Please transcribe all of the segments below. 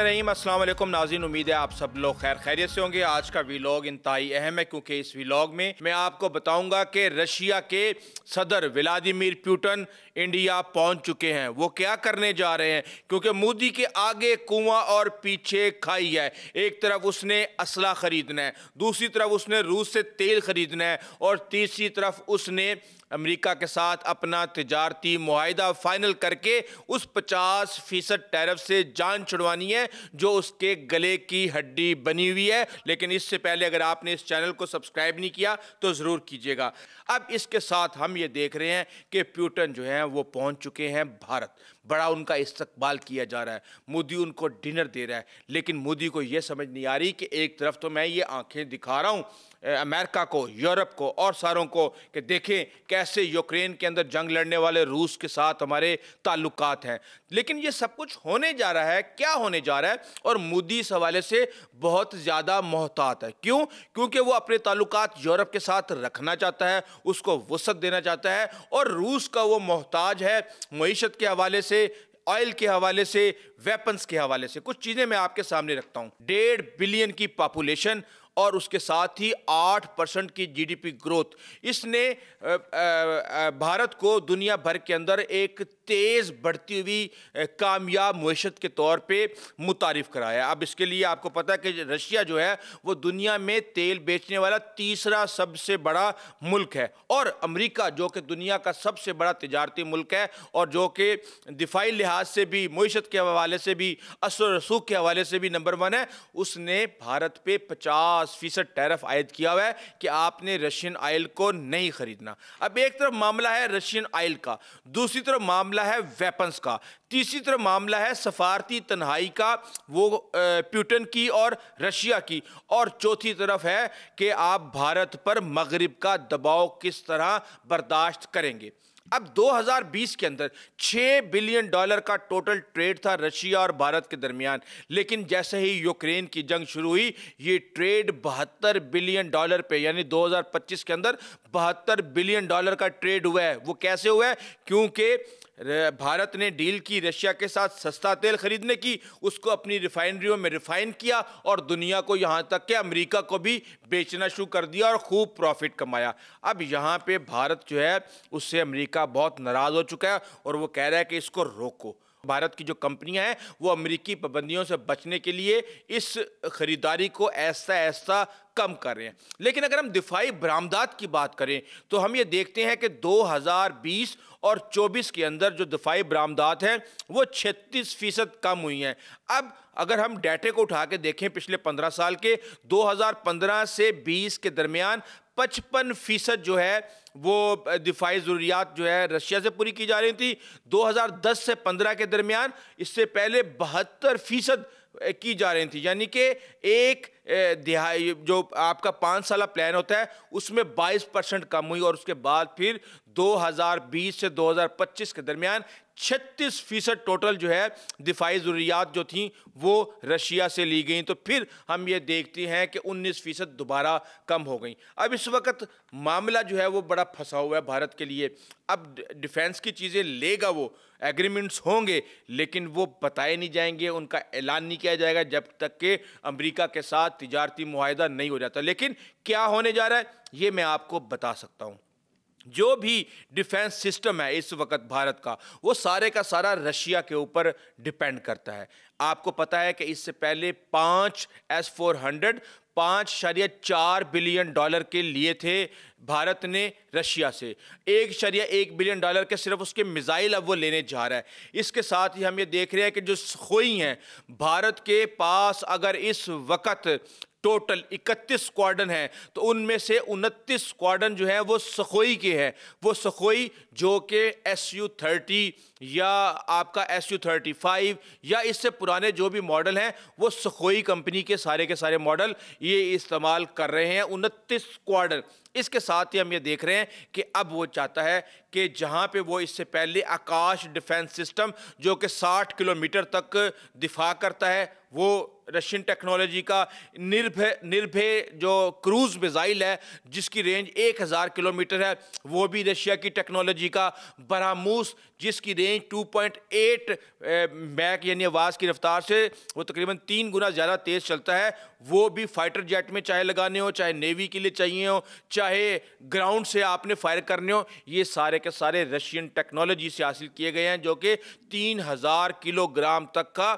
बिस्मिल्लाहिर्रहमानिर्रहीम। अस्सलाम वालेकुम नाज़रीन, उम्मीद है आप सब लोग खैरियत से होंगे। आज का व्लॉग इंतहाई अहम है क्योंकि इस व्लॉग में मैं आपको बताऊंगा कि रशिया के सदर व्लादिमीर पुतिन इंडिया पहुंच चुके हैं। वो क्या करने जा रहे हैं, क्योंकि मोदी के आगे कुआं और पीछे खाई है। एक तरफ उसने असला खरीदना है, दूसरी तरफ उसने रूस से तेल खरीदना है और तीसरी तरफ उसने अमेरिका के साथ अपना तिजारती मुआहिदा फाइनल करके उस 50% टैरिफ से जान छुड़वानी है जो उसके गले की हड्डी बनी हुई है। लेकिन इससे पहले अगर आपने इस चैनल को सब्सक्राइब नहीं किया तो ज़रूर कीजिएगा। अब इसके साथ हम ये देख रहे हैं कि पुतिन जो है वो पहुंच चुके हैं भारत। बड़ा उनका इस्तकबाल किया जा रहा है, मोदी उनको डिनर दे रहा है। लेकिन मोदी को ये समझ नहीं आ रही कि एक तरफ तो मैं ये आंखें दिखा रहा हूँ अमेरिका को, यूरोप को और सारों को कि देखें कैसे यूक्रेन के अंदर जंग लड़ने वाले रूस के साथ हमारे ताल्लुकात हैं, लेकिन ये सब कुछ होने जा रहा है। क्या होने जा रहा है? और मोदी इस हवाले से बहुत ज़्यादा मोहतात है। क्यों? क्योंकि वो अपने ताल्लुकात यूरोप के साथ रखना चाहता है, उसको वसअत देना चाहता है, और रूस का वो मोहताज है मईशत के हवाले से, ऑयल के हवाले से, वेपन्स के हवाले से। कुछ चीज़ें मैं आपके सामने रखता हूँ। 1.5 बिलियन की पॉपुलेशन और उसके साथ ही 8% की जीडीपी ग्रोथ, इसने भारत को दुनिया भर के अंदर एक तेज़ बढ़ती हुई कामयाब मुआशरत के तौर पे मुतारिफ कराया। अब इसके लिए आपको पता है कि रशिया जो है वो दुनिया में तेल बेचने वाला तीसरा सबसे बड़ा मुल्क है, और अमेरिका जो कि दुनिया का सबसे बड़ा तिजारती मुल्क है और जो कि दिफाई लिहाज से भी, मुआशरत के हवाले से भी, असर रसूख के हवाले से भी नंबर 1 है। उसने भारत पे 50% टैरिफ आयद किया हुआ है कि आपने रशियन ऑयल को नहीं खरीदना। अब एक तरफ मामला है रशियन ऑयल का, दूसरी तरफ मामला है वेपन्स का, तीसरी तरफ मामला है सफारती तन्हाई का, वो पुतिन की और रशिया की, और चौथी तरफ है कि आप भारत पर मगरिब का दबाव किस तरह बर्दाश्त करेंगे। अब 2020 के अंदर $6 बिलियन का टोटल ट्रेड था रशिया और भारत के दरमियान, लेकिन जैसे ही यूक्रेन की जंग शुरू हुई ये ट्रेड $72 बिलियन पे, यानी 2025 के अंदर $72 बिलियन का ट्रेड हुआ है। वो कैसे हुआ है? क्योंकि भारत ने डील की रशिया के साथ सस्ता तेल खरीदने की, उसको अपनी रिफाइनरियों में रिफाइन किया और दुनिया को, यहाँ तक कि अमेरिका को भी बेचना शुरू कर दिया और खूब प्रॉफिट कमाया। अब यहाँ पे भारत जो है उससे अमेरिका बहुत नाराज़ हो चुका है और वो कह रहा है कि इसको रोको। भारत की जो कंपनियां हैं वो अमेरिकी पाबंदियों से बचने के लिए इस खरीदारी को ऐसा ऐसा कम कर रहे हैं। लेकिन अगर हम दिफाई बरामदात की बात करें तो हम ये देखते हैं कि 2020 और 24 के अंदर जो दिफाई बरामदात हैं वो 36% कम हुई हैं। अब अगर हम डाटे को उठा के देखें पिछले 15 साल के, 2015 से 20 के दरमियान 55% जो है वो दिफाई ज़रूरियात जो है रशिया से पूरी की जा रही थी। 2010 से 15 के दरमियान इससे पहले 72% की जा रही थी, यानी कि एक दिहाई जो आपका 5 साल प्लान होता है उसमें 22% कम हुई, और उसके बाद फिर 2020 से 2025 के दरमियान 36% टोटल जो है दिफाई ज़रूरियात जो थी वो रशिया से ली गई। तो फिर हम ये देखते हैं कि 19% दोबारा कम हो गई। अब इस वक्त मामला जो है वो बड़ा फंसा हुआ है भारत के लिए। अब डिफेंस की चीज़ें लेगा वो, एग्रीमेंट्स होंगे, लेकिन वो बताए नहीं जाएंगे, उनका ऐलान नहीं किया जाएगा जब तक कि अमेरिका के साथ तिजारती मुआहिदा नहीं हो जाता। लेकिन क्या होने जा रहा है ये मैं आपको बता सकता हूँ। जो भी डिफेंस सिस्टम है इस वक्त भारत का, वो सारे का सारा रशिया के ऊपर डिपेंड करता है। आपको पता है कि इससे पहले 5 S-400 $5.4 बिलियन के लिए थे भारत ने रशिया से। $1.1 बिलियन के सिर्फ उसके मिसाइल अब वो लेने जा रहा है। इसके साथ ही हम ये देख रहे हैं कि जो सुखोई हैं भारत के पास, अगर इस वक्त टोटल 31 स्क्वाड्रन है तो उनमें से 29 स्क्वाड्रन जो है वो सखोई के हैं। वो सखोई जो कि Su-30 या आपका Su-35 या इससे पुराने जो भी मॉडल हैं वो सखोई कंपनी के सारे मॉडल ये इस्तेमाल कर रहे हैं। 29 स्क्वाड्रन, اس کے ساتھ ہی ہم یہ دیکھ رہے ہیں کہ اب وہ چاہتا ہے کہ جہاں پہ وہ اس سے پہلے آکاش ڈیفنس سسٹم جو کہ 60 کلومیٹر تک دفاع کرتا ہے، وہ رشین ٹیکنالوجی کا نربھے جو کروز میزائل ہے جس کی رینج 1000 کلومیٹر ہے، وہ بھی رشیا کی ٹیکنالوجی کا، براموس جس کی رینج 2.8 میک یعنی آواز کی رفتار سے وہ تقریباً 3 گنا زیادہ تیز چلتا ہے، وہ بھی فائٹر جیٹ میں چاہے لگانے ہو، چاہے نیوی کے لیے چاہیے ہو، چاہے گراؤنڈ سے آپ نے فائر کرنے ہو، یہ سارے کے سارے رشین ٹیکنالوجی سے حاصل کیے گئے ہیں، جو کہ 3000 کلو گرام تک کا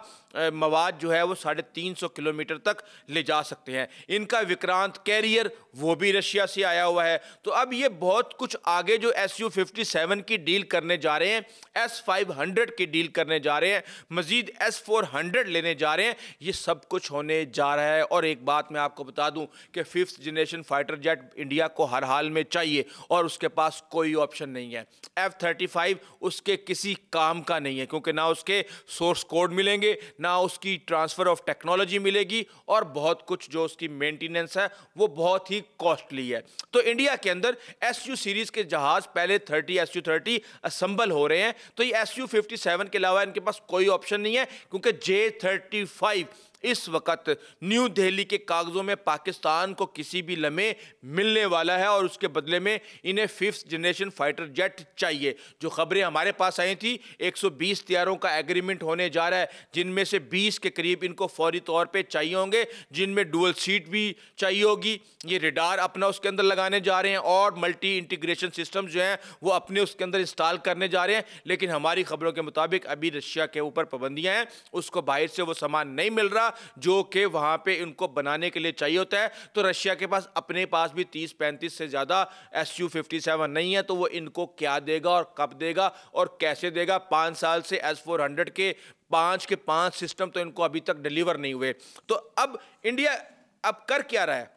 مواد جو ہے وہ 350 کلومیٹر تک لے جا سکتے ہیں۔ ان کا وکرانت کیریئر وہ بھی رشیا سے آیا ہوا ہے۔ تو اب یہ بہت کچھ آگے جو Su-57 کی ڈیل کرنے جا رہے ہیں، S-500 کی ڈیل کرنے جا رہے ہیں، مزید S-400 لینے جا رہے ہیں، یہ سب کچھ ہونے جا رہا ہے۔ اور ایک بات میں آپ کو بتا دوں کہ 5th generation fighter jet India کو ہر حال میں چاہیے اور اس کے پاس کوئی آپشن نہیں ہے۔ F-35 اس کے کسی کام کا نہیں ہے، کیونکہ نہ اس کے سورس کوڈ ملیں گے، نہ اس کی ٹرانسفر آف ٹیکنالوجی ملے گی، اور بہت کچھ جو اس کی مینٹیننس ہے وہ بہت ہی کاسٹلی ہے۔ تو انڈیا کے اندر Su سیریز کے جہاز پہلے 30 Su-30 اسمبل ہو رہے ہیں، تو یہ Su-57 کے علاوہ ان کے پاس کوئی آپشن نہیں ہے، کیونکہ J-35 اس وقت نیو دہلی کے کاغذوں میں پاکستان کو کسی بھی لمحے ملنے والا ہے، اور اس کے بدلے میں انہیں 5th جنریشن فائٹر جیٹ چاہیے۔ جو خبریں ہمارے پاس آئی تھی 120 طیاروں کا ایگریمنٹ ہونے جا رہا ہے، جن میں سے 20 کے قریب ان کو فوری طور پہ چاہیے ہوں گے، جن میں ڈوئل سیٹ بھی چاہیے ہوگی، یہ ریڈار اپنا اس کے اندر لگانے جا رہے ہیں، اور ملٹی انٹیگریشن سسٹم جو ہیں وہ اپنے اس کے اندر انسٹال کرنے جا رہے ہیں۔ لیکن ہماری خبروں کے مطابق ابھی رشیا کے اوپر پابندیاں ہیں، اس کو باہر سے وہ سامان نہیں مل رہا جو کہ وہاں پہ ان کو بنانے کے لیے چاہیے ہوتا ہے۔ تو رشیا کے پاس اپنے پاس بھی 30-35 سے زیادہ Su-57 نہیں ہے، تو وہ ان کو کیا دے گا اور کب دے گا اور کیسے دے گا؟ 5 سال سے S-400 کے 5 سسٹم تو ان کو ابھی تک ڈیلیور نہیں ہوئے۔ تو اب انڈیا اب کر کیا رہا ہے؟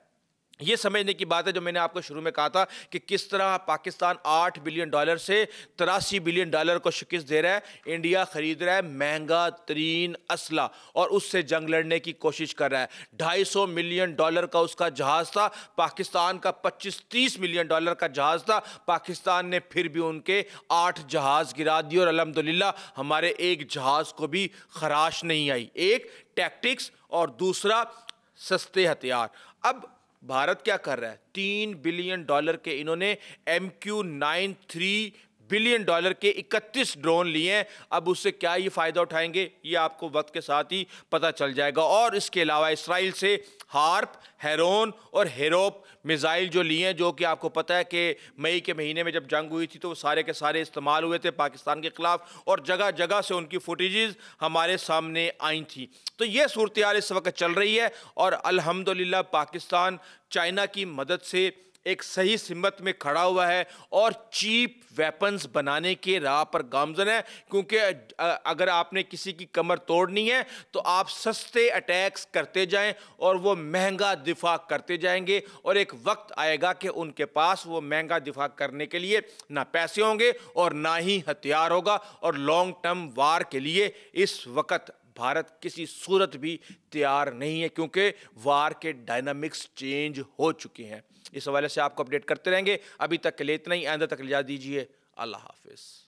یہ سمجھنے کی بات ہے جو میں نے آپ کو شروع میں کہا تھا کہ کس طرح پاکستان $8 بلین سے $83 بلین کو شکست دے رہا ہے۔ انڈیا خرید رہا ہے مہنگا ترین اسلحہ اور اس سے جنگ لڑنے کی کوشش کر رہا ہے۔ $250 ملین کا اس کا جہاز تھا، پاکستان کا $25-30 ملین کا جہاز تھا، پاکستان نے پھر بھی ان کے 8 جہاز گرا دیے، اور الحمدللہ ہمارے ایک جہاز کو بھی خراش نہیں آئی۔ ایک ٹیکٹکس اور دوسرا سستے ہتھیار۔ اب بھارت کیا کر رہا ہے؟ $3 بلین کے انہوں نے MQ-9 بلین کے 31 ڈرون لیے ہیں۔ اب اس سے کیا یہ فائدہ اٹھائیں گے یہ آپ کو وقت کے ساتھ ہی پتہ چل جائے گا۔ اور اس کے علاوہ اسرائیل سے ہارپ، ہیرون اور ہیروپ میزائل جو لیے ہیں، جو کہ آپ کو پتہ ہے کہ مئی کے مہینے میں جب جنگ ہوئی تھی تو وہ سارے کے سارے استعمال ہوئے تھے پاکستان کے خلاف، اور جگہ جگہ سے ان کی فوٹیجز ہمارے سامنے آئی تھیں۔ تو یہ صورتحال اس وقت چل رہی ہے، اور الحمدللہ پاکستان چائنا کی مدد سے ایک صحیح سمت میں کھڑا ہوا ہے اور چیپ ویپنز بنانے کے راہ پر گامزن ہے، کیونکہ اگر آپ نے کسی کی کمر توڑنی ہے تو آپ سستے اٹیکس کرتے جائیں اور وہ مہنگا دفاع کرتے جائیں گے، اور ایک وقت آئے گا کہ ان کے پاس وہ مہنگا دفاع کرنے کے لیے نہ پیسے ہوں گے اور نہ ہی ہتھیار ہوگا، اور لانگ ٹرم وار کے لیے اس وقت بھارت کسی صورت بھی تیار نہیں ہے، کیونکہ وار کے ڈائنامکس چینج ہو چکے ہیں۔ اس حوالے سے آپ کو اپڈیٹ کرتے رہیں گے۔ ابھی تک کے لیے اتنا ہی، آئندہ تک اجازت دیجیے۔ اللہ حافظ۔